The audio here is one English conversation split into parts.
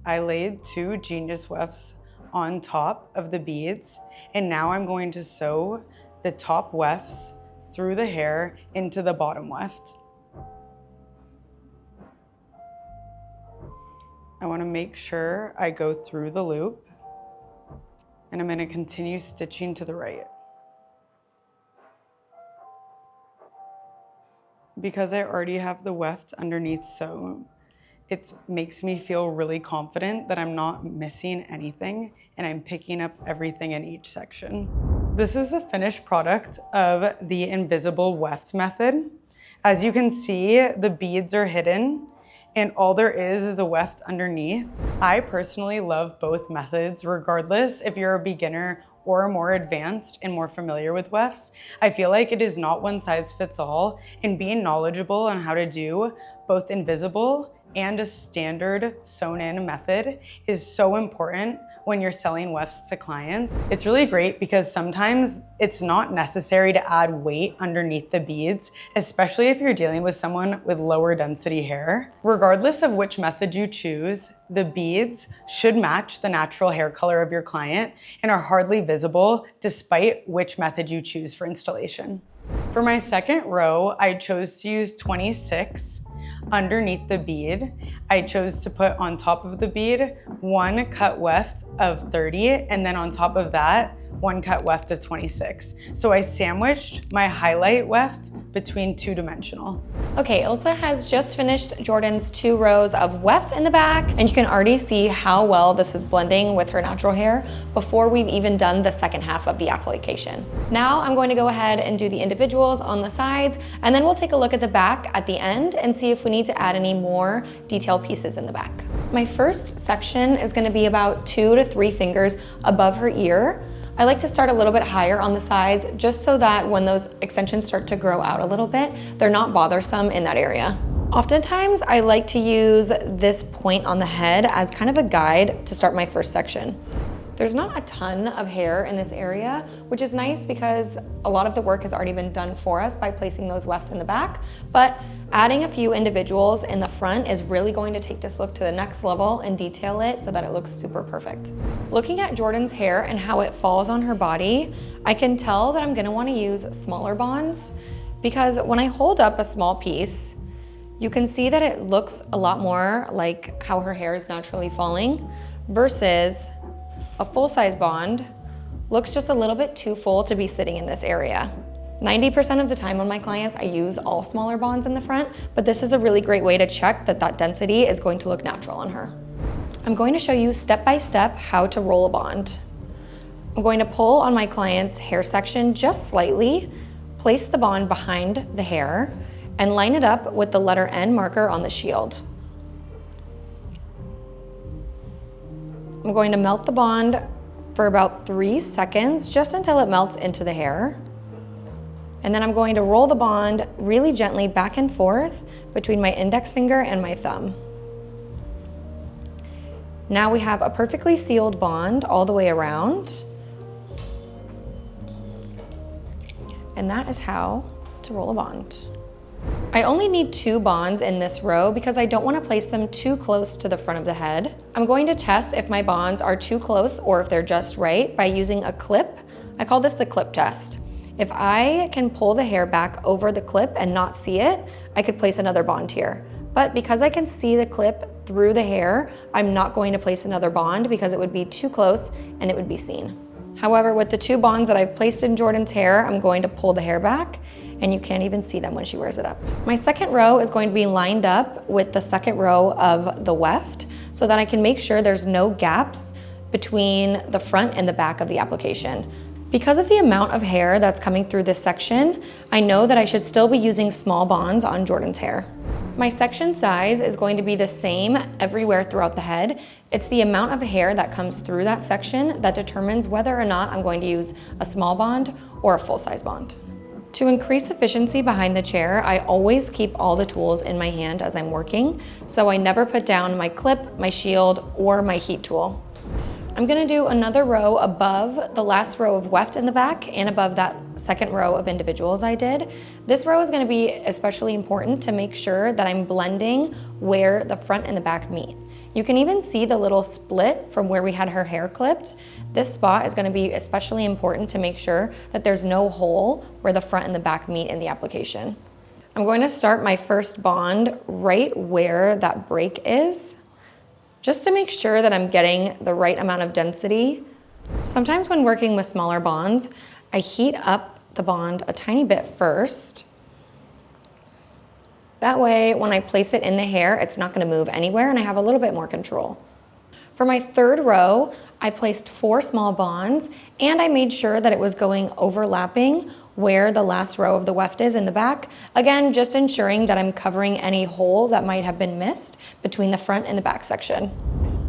I laid 2 Genius Wefts on top of the beads, and now I'm going to sew the top wefts through the hair into the bottom weft. I want to make sure I go through the loop, and I'm going to continue stitching to the right. Because I already have the weft underneath sewn, it makes me feel really confident that I'm not missing anything and I'm picking up everything in each section. This is the finished product of the invisible weft method. As you can see, the beads are hidden and all there is a weft underneath. I personally love both methods, regardless if you're a beginner or more advanced and more familiar with wefts. I feel like it is not one size fits all, and being knowledgeable on how to do both invisible and a standard sewn in method is so important when you're selling wefts to clients. It's really great because sometimes it's not necessary to add weight underneath the beads, especially if you're dealing with someone with lower density hair. Regardless of which method you choose, the beads should match the natural hair color of your client and are hardly visible despite which method you choose for installation. For my second row, I chose to use 26 underneath the bead. I chose to put on top of the bead 1 cut weft of 30, and then on top of that, 1 cut weft of 26. So I sandwiched my highlight weft between 2-dimensional. Okay, Ilsa has just finished Jordan's 2 rows of weft in the back, and you can already see how well this is blending with her natural hair before we've even done the second half of the application. Now I'm going to go ahead and do the individuals on the sides, and then we'll take a look at the back at the end and see if we need to add any more detailed pieces in the back. My first section is going to be about 2 to 3 fingers above her ear. I like to start a little bit higher on the sides just so that when those extensions start to grow out a little bit, they're not bothersome in that area. Oftentimes, I like to use this point on the head as kind of a guide to start my first section. There's not a ton of hair in this area, which is nice because a lot of the work has already been done for us by placing those wefts in the back, but adding a few individuals in the front is really going to take this look to the next level and detail it so that it looks super perfect. Looking at Jordan's hair and how it falls on her body, I can tell that I'm gonna wanna use smaller bonds because when I hold up a small piece, you can see that it looks a lot more like how her hair is naturally falling versus a full-size bond looks just a little bit too full to be sitting in this area. 90% of the time on my clients, I use all smaller bonds in the front, but this is a really great way to check that that density is going to look natural on her. I'm going to show you step by step how to roll a bond. I'm going to pull on my client's hair section just slightly, place the bond behind the hair, and line it up with the letter N marker on the shield. I'm going to melt the bond for about 3 seconds, just until it melts into the hair. And then I'm going to roll the bond really gently back and forth between my index finger and my thumb. Now we have a perfectly sealed bond all the way around. And that is how to roll a bond. I only need 2 bonds in this row because I don't want to place them too close to the front of the head. I'm going to test if my bonds are too close or if they're just right by using a clip. I call this the clip test. If I can pull the hair back over the clip and not see it, I could place another bond here. But because I can see the clip through the hair, I'm not going to place another bond because it would be too close and it would be seen. However, with the 2 bonds that I've placed in Jordan's hair, I'm going to pull the hair back and you can't even see them when she wears it up. My second row is going to be lined up with the second row of the weft so that I can make sure there's no gaps between the front and the back of the application. Because of the amount of hair that's coming through this section, I know that I should still be using small bonds on Jordan's hair. My section size is going to be the same everywhere throughout the head. It's the amount of hair that comes through that section that determines whether or not I'm going to use a small bond or a full-size bond. To increase efficiency behind the chair, I always keep all the tools in my hand as I'm working, so I never put down my clip, my shield, or my heat tool. I'm gonna do another row above the last row of weft in the back and above that second row of individuals I did. This row is gonna be especially important to make sure that I'm blending where the front and the back meet. You can even see the little split from where we had her hair clipped. This spot is going to be especially important to make sure that there's no hole where the front and the back meet in the application. I'm going to start my first bond right where that break is, just to make sure that I'm getting the right amount of density. Sometimes when working with smaller bonds, I heat up the bond a tiny bit first. That way, when I place it in the hair, it's not going to move anywhere and I have a little bit more control. For my third row, I placed 4 small bonds and I made sure that it was going overlapping where the last row of the weft is in the back. Again, just ensuring that I'm covering any hole that might have been missed between the front and the back section.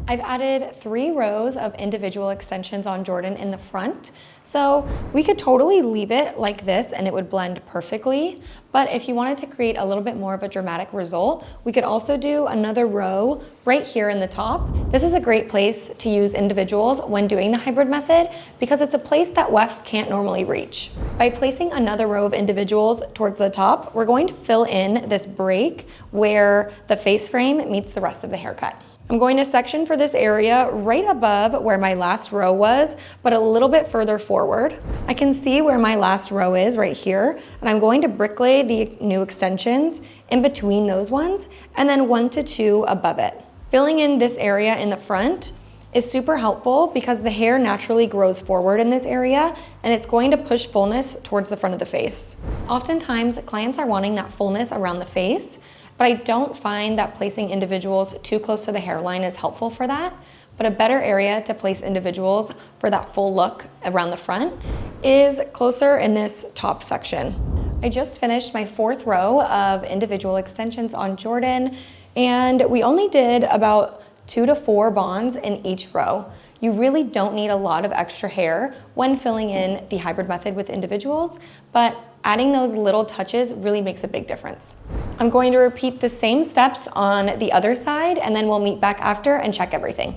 I've added 3 rows of individual extensions on Jordan in the front. So we could totally leave it like this and it would blend perfectly. But if you wanted to create a little bit more of a dramatic result, we could also do another row right here in the top. This is a great place to use individuals when doing the hybrid method because it's a place that wefts can't normally reach. By placing another row of individuals towards the top, we're going to fill in this break where the face frame meets the rest of the haircut. I'm going to section for this area right above where my last row was, but a little bit further forward. I can see where my last row is right here, and I'm going to bricklay the new extensions in between those ones, and then 1 to 2 above it. Filling in this area in the front is super helpful because the hair naturally grows forward in this area, and it's going to push fullness towards the front of the face. Oftentimes, clients are wanting that fullness around the face, but I don't find that placing individuals too close to the hairline is helpful for that. But a better area to place individuals for that full look around the front is closer in this top section. I just finished my 4th row of individual extensions on Jordan, and we only did about 2 to 4 bonds in each row. You really don't need a lot of extra hair when filling in the hybrid method with individuals, but adding those little touches really makes a big difference. I'm going to repeat the same steps on the other side and then we'll meet back after and check everything.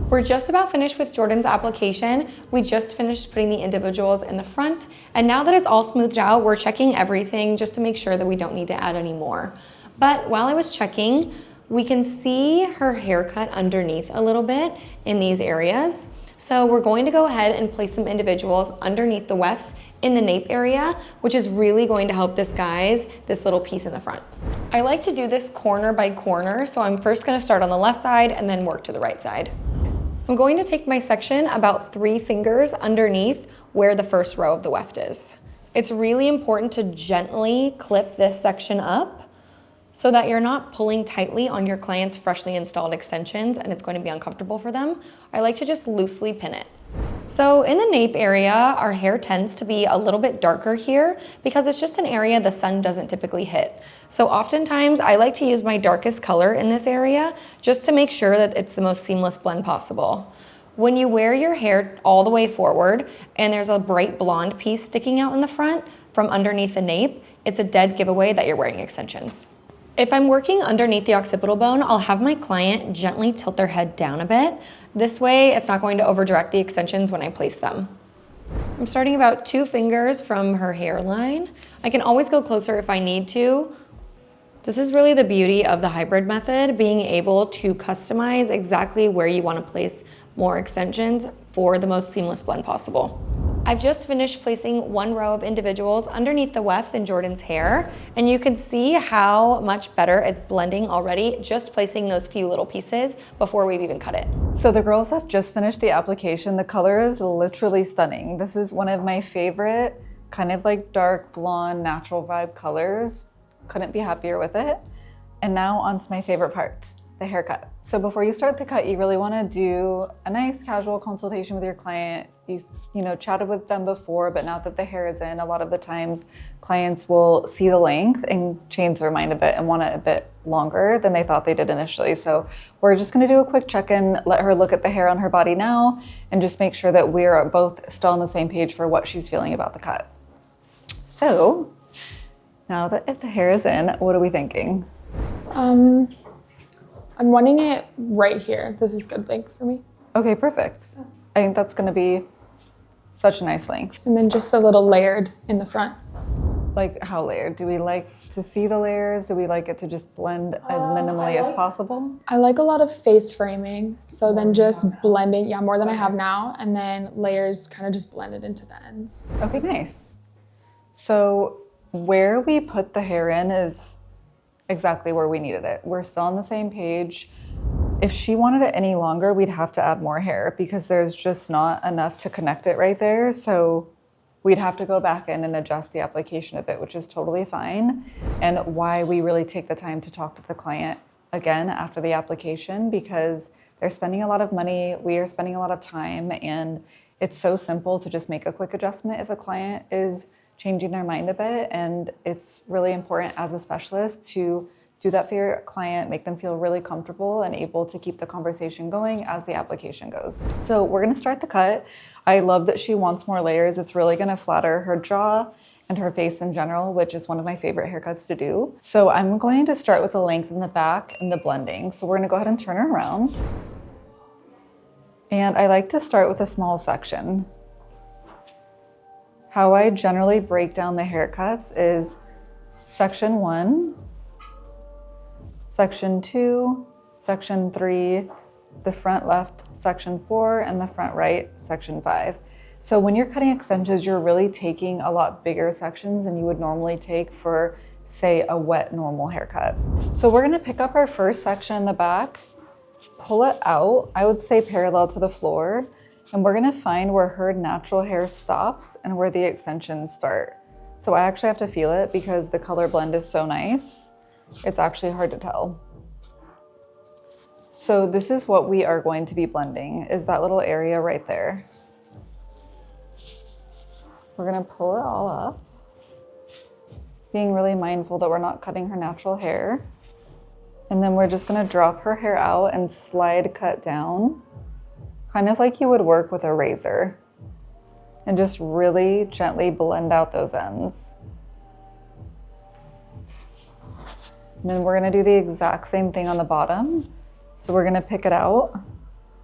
We're just about finished with Jordan's application. We just finished putting the individuals in the front, and now that it's all smoothed out, we're checking everything just to make sure that we don't need to add any more. But while I was checking, we can see her haircut underneath a little bit in these areas. So we're going to go ahead and place some individuals underneath the wefts in the nape area, which is really going to help disguise this little piece in the front. I like to do this corner by corner, so I'm first going to start on the left side and then work to the right side. I'm going to take my section about 3 fingers underneath where the first row of the weft is. It's really important to gently clip this section up so that you're not pulling tightly on your client's freshly installed extensions and it's going to be uncomfortable for them. I like to just loosely pin it. So in the nape area, our hair tends to be a little bit darker here because it's just an area the sun doesn't typically hit. So oftentimes I like to use my darkest color in this area just to make sure that it's the most seamless blend possible. When you wear your hair all the way forward and there's a bright blonde piece sticking out in the front from underneath the nape, it's a dead giveaway that you're wearing extensions. If I'm working underneath the occipital bone, I'll have my client gently tilt their head down a bit. This way, it's not going to overdirect the extensions when I place them. I'm starting about 2 fingers from her hairline. I can always go closer if I need to. This is really the beauty of the hybrid method, being able to customize exactly where you want to place more extensions for the most seamless blend possible. I've just finished placing 1 row of individuals underneath the wefts in Jordan's hair, and you can see how much better it's blending already just placing those few little pieces before we've even cut it. So the girls have just finished the application. The color is literally stunning. This is one of my favorite kind of like dark blonde natural vibe colors. Couldn't be happier with it. And now on to my favorite part, the haircut. So before you start the cut, you really want to do a nice casual consultation with your client. You know, chatted with them before, but now that the hair is in, a lot of the times clients will see the length and change their mind a bit and want it a bit longer than they thought they did initially. So we're just going to do a quick check-in, let her look at the hair on her body now, and just make sure that we're both still on the same page for what she's feeling about the cut. So now that the hair is in, what are we thinking? I'm wanting it right here. This is good length for me. Okay, perfect. I think that's going to be such a nice length. And then just a little layered in the front. Like how layered? Do we like to see the layers? Do we like it to just blend as minimally as possible? I like a lot of face framing. So then just blending, yeah, more than I have now. And then layers kind of just blended into the ends. Okay, nice. So where we put the hair in is exactly where we needed it. We're still on the same page. If she wanted it any longer, we'd have to add more hair because there's just not enough to connect it right there. So we'd have to go back in and adjust the application a bit, which is totally fine. And why we really take the time to talk to the client again after the application, because they're spending a lot of money, we are spending a lot of time, and it's so simple to just make a quick adjustment if a client is changing their mind a bit. And it's really important as a specialist to do that for your client, make them feel really comfortable and able to keep the conversation going as the application goes. So we're gonna start the cut. I love that she wants more layers. It's really gonna flatter her jaw and her face in general, which is one of my favorite haircuts to do. So I'm going to start with the length in the back and the blending. So we're gonna go ahead and turn her around. And I like to start with a small section. How I generally break down the haircuts is section 1, section 2, section 3, the front left, section 4, and the front right, section 5. So when you're cutting extensions, you're really taking a lot bigger sections than you would normally take for, say, a wet normal haircut. So we're gonna pick up our first section in the back, pull it out, I would say parallel to the floor, and we're gonna find where her natural hair stops and where the extensions start. So I actually have to feel it because the color blend is so nice. It's actually hard to tell. So this is what we are going to be blending, is that little area right there. We're gonna pull it all up, being really mindful that we're not cutting her natural hair. And then we're just gonna drop her hair out and slide cut down, kind of like you would work with a razor, and just really gently blend out those ends. And then we're gonna do the exact same thing on the bottom. So we're gonna pick it out.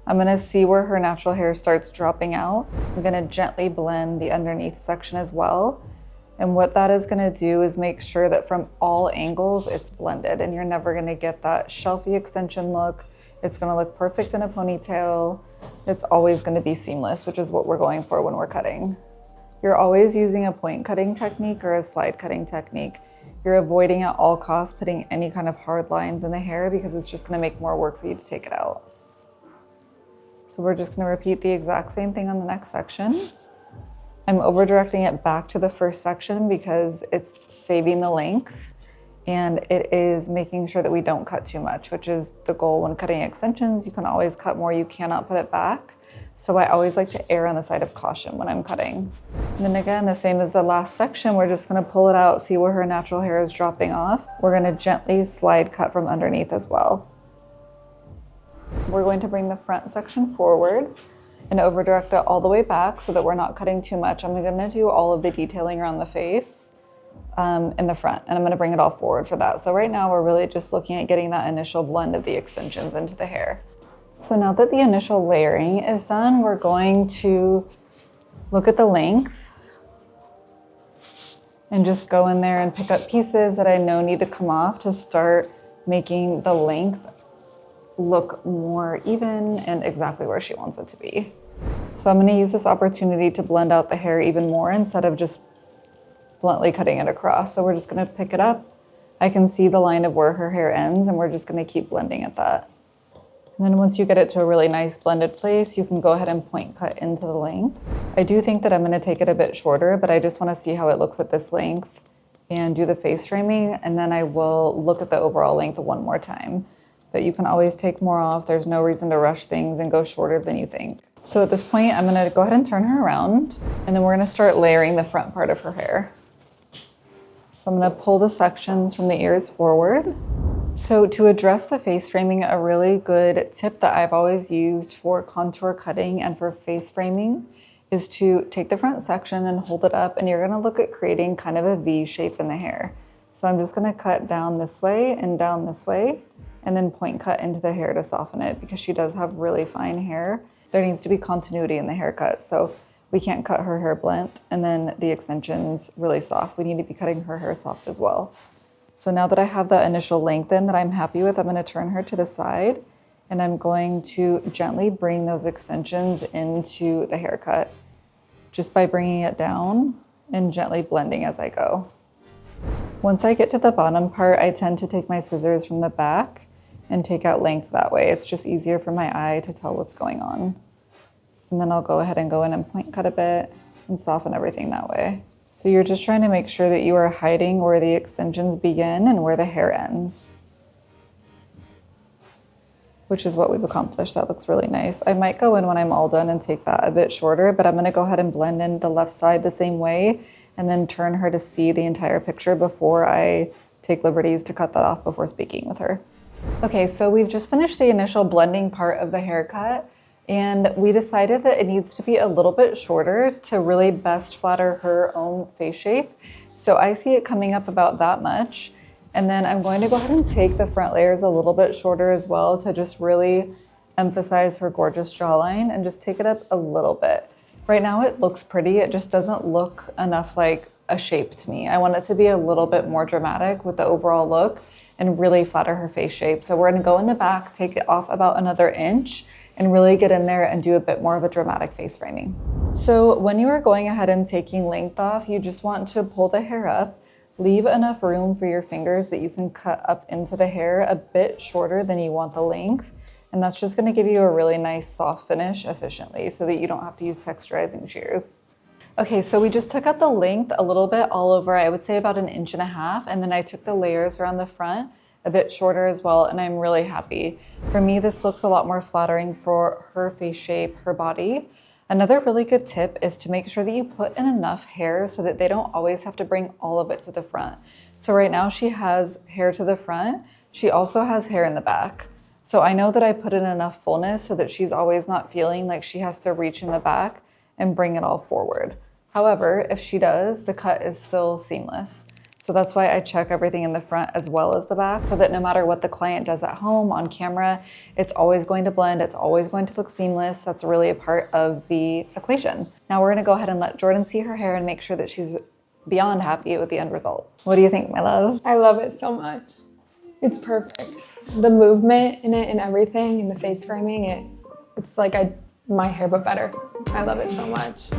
I'm gonna see where her natural hair starts dropping out. I'm gonna gently blend the underneath section as well. And what that is gonna do is make sure that from all angles it's blended, and you're never gonna get that shelfy extension look. It's gonna look perfect in a ponytail. It's always gonna be seamless, which is what we're going for when we're cutting. You're always using a point cutting technique or a slide cutting technique. You're avoiding at all costs putting any kind of hard lines in the hair because it's just gonna make more work for you to take it out. So we're just gonna repeat the exact same thing on the next section. I'm over directing it back to the first section because it's saving the length and it is making sure that we don't cut too much, which is the goal when cutting extensions. You can always cut more, you cannot put it back. So I always like to err on the side of caution when I'm cutting. And then again, the same as the last section, we're just gonna pull it out, see where her natural hair is dropping off. We're gonna gently slide cut from underneath as well. We're going to bring the front section forward and over direct it all the way back so that we're not cutting too much. I'm gonna do all of the detailing around the face in the front, and I'm gonna bring it all forward for that. So right now we're really just looking at getting that initial blend of the extensions into the hair. So now that the initial layering is done, we're going to look at the length and just go in there and pick up pieces that I know need to come off to start making the length look more even and exactly where she wants it to be. So I'm going to use this opportunity to blend out the hair even more instead of just bluntly cutting it across. So we're just going to pick it up. I can see the line of where her hair ends, and we're just going to keep blending at that. And then once you get it to a really nice blended place, you can go ahead and point cut into the length. I do think that I'm going to take it a bit shorter, but I just want to see how it looks at this length and do the face framing, and then I will look at the overall length one more time. But you can always take more off. There's no reason to rush things and go shorter than you think. So at this point, I'm gonna go ahead and turn her around, and then we're gonna start layering the front part of her hair. So I'm gonna pull the sections from the ears forward. So to address the face framing, a really good tip that I've always used for contour cutting and for face framing is to take the front section and hold it up, and you're gonna look at creating kind of a V shape in the hair. So I'm just gonna cut down this way and down this way, and then point cut into the hair to soften it because she does have really fine hair. There needs to be continuity in the haircut. So we can't cut her hair blunt and then the extensions really soft. We need to be cutting her hair soft as well. So now that I have that initial length in that I'm happy with, I'm going to turn her to the side and I'm going to gently bring those extensions into the haircut just by bringing it down and gently blending as I go. Once I get to the bottom part, I tend to take my scissors from the back and take out length that way. It's just easier for my eye to tell what's going on. And then I'll go ahead and go in and point cut a bit and soften everything that way. So you're just trying to make sure that you are hiding where the extensions begin and where the hair ends, which is what we've accomplished. That looks really nice. I might go in when I'm all done and take that a bit shorter, but I'm gonna go ahead and blend in the left side the same way and then turn her to see the entire picture before I take liberties to cut that off before speaking with her. Okay, so we've just finished the initial blending part of the haircut, and we decided that it needs to be a little bit shorter to really best flatter her own face shape. So I see it coming up about that much. And then I'm going to go ahead and take the front layers a little bit shorter as well to just really emphasize her gorgeous jawline and just take it up a little bit. Right now it looks pretty, it just doesn't look enough like a shape to me. I want it to be a little bit more dramatic with the overall look and really flatter her face shape. So we're gonna go in the back, take it off about another inch and really get in there and do a bit more of a dramatic face framing. So when you are going ahead and taking length off, you just want to pull the hair up, leave enough room for your fingers that you can cut up into the hair a bit shorter than you want the length. And that's just gonna give you a really nice soft finish efficiently so that you don't have to use texturizing shears. Okay, so we just took out the length a little bit all over, I would say about 1.5 inches, and then I took the layers around the front a bit shorter as well, and I'm really happy. For me, this looks a lot more flattering for her face shape, her body. Another really good tip is to make sure that you put in enough hair so that they don't always have to bring all of it to the front. So right now she has hair to the front. She also has hair in the back. So I know that I put in enough fullness so that she's always not feeling like she has to reach in the back and bring it all forward. However, if she does, the cut is still seamless. So that's why I check everything in the front as well as the back so that no matter what the client does at home on camera, it's always going to blend, it's always going to look seamless. That's really a part of the equation. Now we're gonna go ahead and let Jordan see her hair and make sure that she's beyond happy with the end result. What do you think, my love? I love it so much. It's perfect. The movement in it and everything and the face framing, it's like my hair but better. I love it so much.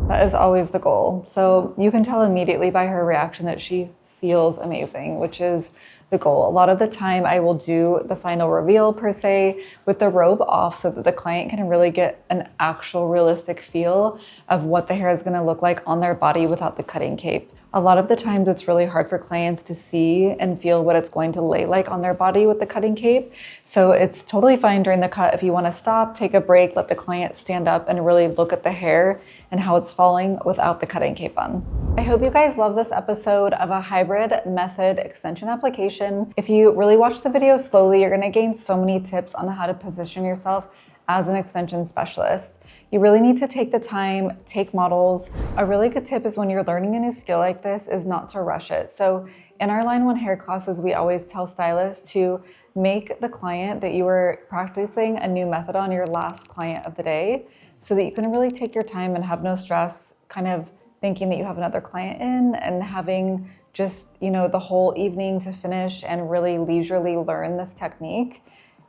That is always the goal. So you can tell immediately by her reaction that she feels amazing, which is the goal. A lot of the time I will do the final reveal per se with the robe off so that the client can really get an actual realistic feel of what the hair is going to look like on their body without the cutting cape. A lot of the times it's really hard for clients to see and feel what it's going to lay like on their body with the cutting cape. So it's totally fine during the cut if you want to stop, take a break, let the client stand up and really look at the hair and how it's falling without the cutting cape on. I hope you guys love this episode of a hybrid method extension application. If you really watch the video slowly, you're going to gain so many tips on how to position yourself as an extension specialist. You really need to take the time, take models. A really good tip is when you're learning a new skill like this is not to rush it. So in our Line 1 hair classes, we always tell stylists to make the client that you are practicing a new method on your last client of the day so that you can really take your time and have no stress kind of thinking that you have another client in and having just, the whole evening to finish and really leisurely learn this technique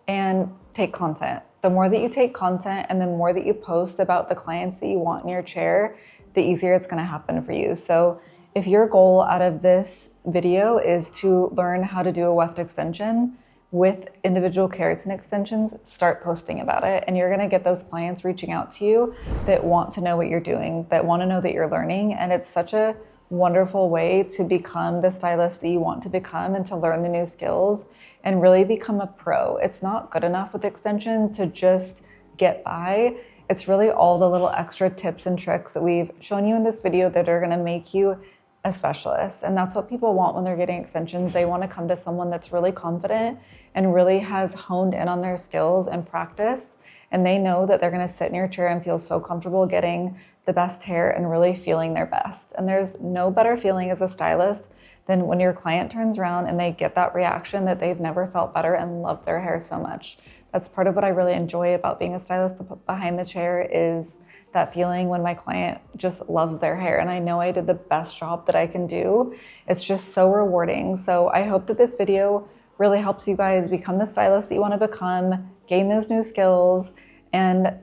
and take content. The more that you take content and the more that you post about the clients that you want in your chair, the easier it's gonna happen for you. So if your goal out of this video is to learn how to do a weft extension with individual keratin extensions, start posting about it. And you're gonna get those clients reaching out to you that want to know what you're doing, that wanna know that you're learning. And it's such a wonderful way to become the stylist that you want to become and to learn the new skills and really become a pro. It's not good enough with extensions to just get by. It's really all the little extra tips and tricks that we've shown you in this video that are gonna make you a specialist. And that's what people want when they're getting extensions. They wanna come to someone that's really confident and really has honed in on their skills and practice. And they know that they're gonna sit in your chair and feel so comfortable getting the best hair and really feeling their best. And there's no better feeling as a stylist then when your client turns around and they get that reaction that they've never felt better and love their hair so much. That's part of what I really enjoy about being a stylist behind the chair, is that feeling when my client just loves their hair and I know I did the best job that I can do. It's just so rewarding. So I hope that this video really helps you guys become the stylist that you want to become, gain those new skills, and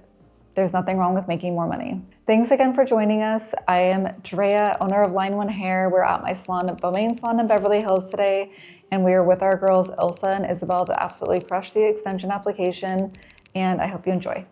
there's nothing wrong with making more money. Thanks again for joining us. I am Drea, owner of Line 1 Hair. We're at my salon, Bomane Salon in Beverly Hills today, and we are with our girls Ilsa and Isabelle that absolutely crushed the extension application, and I hope you enjoy.